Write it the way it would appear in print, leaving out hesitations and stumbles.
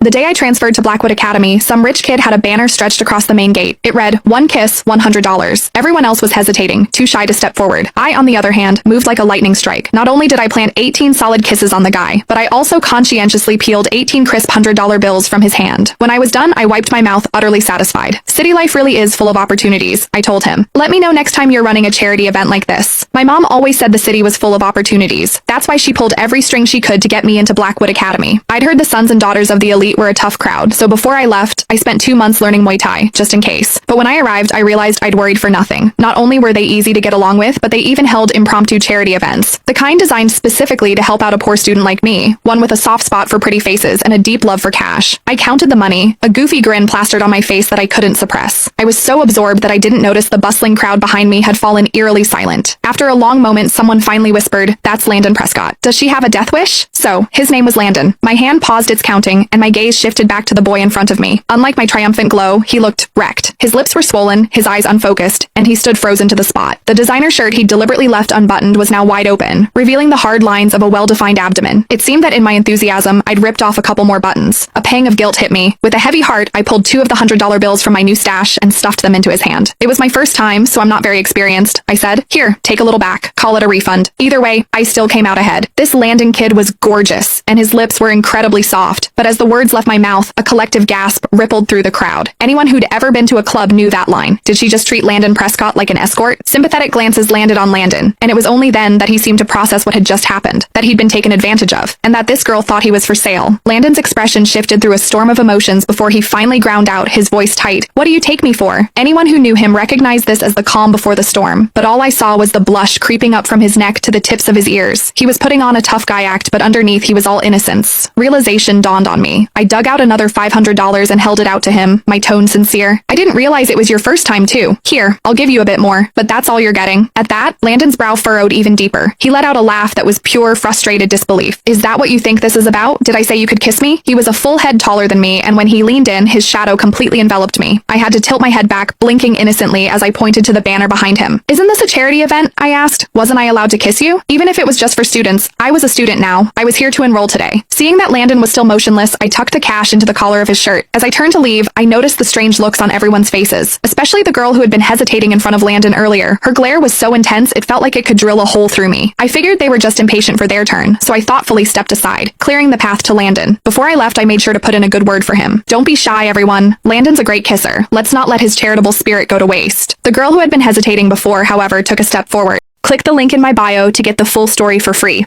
The day I transferred to Blackwood Academy, some rich kid had a banner stretched across the main gate. It read, "One kiss, $100. Everyone else was hesitating, too shy to step forward. I, on the other hand, moved like a lightning strike. Not only did I plant 18 solid kisses on the guy, but I also conscientiously peeled 18 crisp $100 bills from his hand. When I was done, I wiped my mouth, utterly satisfied. City life really is full of opportunities, I told him. Let me know next time you're running a charity event like this. My mom always said the city was full of opportunities. That's why she pulled every string she could to get me into Blackwood Academy. I'd heard the sons and daughters of the elite were a tough crowd, so before I left, I spent 2 months learning Muay Thai, just in case. But when I arrived, I realized I'd worried for nothing. Not only were they easy to get along with, but they even held impromptu charity events. The kind designed specifically to help out a poor student like me, one with a soft spot for pretty faces and a deep love for cash. I counted the money, a goofy grin plastered on my face that I couldn't suppress. I was so absorbed that I didn't notice the bustling crowd behind me had fallen eerily silent. After a long moment, someone finally whispered, "That's Landon Prescott. Does she have a death wish?" So, his name was Landon. My hand paused its counting, and my gaze shifted back to the boy in front of me. Unlike my triumphant glow, he looked wrecked. His lips were swollen, his eyes unfocused, and he stood frozen to the spot. The designer shirt he'd deliberately left unbuttoned was now wide open, revealing the hard lines of a well-defined abdomen. It seemed that in my enthusiasm, I'd ripped off a couple more buttons. A pang of guilt hit me. With a heavy heart, I pulled 2 of the $100 bills from my new stash and stuffed them into his hand. "It was my first time, so I'm not very experienced," I said. "Here, take a little back. Call it a refund." Either way, I still came out ahead. This Landon kid was gorgeous, and his lips were incredibly soft. But as the words left my mouth, a collective gasp rippled through the crowd. Anyone who'd ever been to a club knew that line. Did she just treat Landon Prescott like an escort? Sympathetic glances landed on Landon, and it was only then that he seemed to process what had just happened, that he'd been taken advantage of, and that this girl thought he was for sale. Landon's expression shifted through a storm of emotions before he finally ground out, his voice tight. "What do you take me for?" Anyone who knew him recognized this as the calm before the storm, but all I saw was the blush creeping up from his neck to the tips of his ears. He was putting on a tough guy act, but underneath he was all innocence. Realization dawned on me. I dug out another $500 and held it out to him, my tone sincere. "I didn't realize it was your first time too. Here, I'll give you a bit more, but that's all you're getting." At that, Landon's brow furrowed even deeper. He let out a laugh that was pure, frustrated disbelief. "Is that what you think this is about? Did I say you could kiss me?" He was a full head taller than me, and when he leaned in, his shadow completely enveloped me. I had to tilt my head back, blinking innocently as I pointed to the banner behind him. "Isn't this a charity event?" I asked. "Wasn't I allowed to kiss you?" Even if it was just for students, I was a student now. I was here to enroll today. Seeing that Landon was still motionless, I tucked the cash into the collar of his shirt. As I turned to leave, I noticed the strange looks on everyone's faces, especially the girl who had been hesitating in front of Landon earlier. Her glare was so intense, it felt like it could drill a hole through me. I figured they were just impatient for their turn, so I thoughtfully stepped aside, clearing the path to Landon. Before I left, I made sure to put in a good word for him. "Don't be shy, everyone. Landon's a great kisser. Let's not let his charitable spirit go to waste." The girl who had been hesitating before, however, took a step forward. Click the link in my bio to get the full story for free.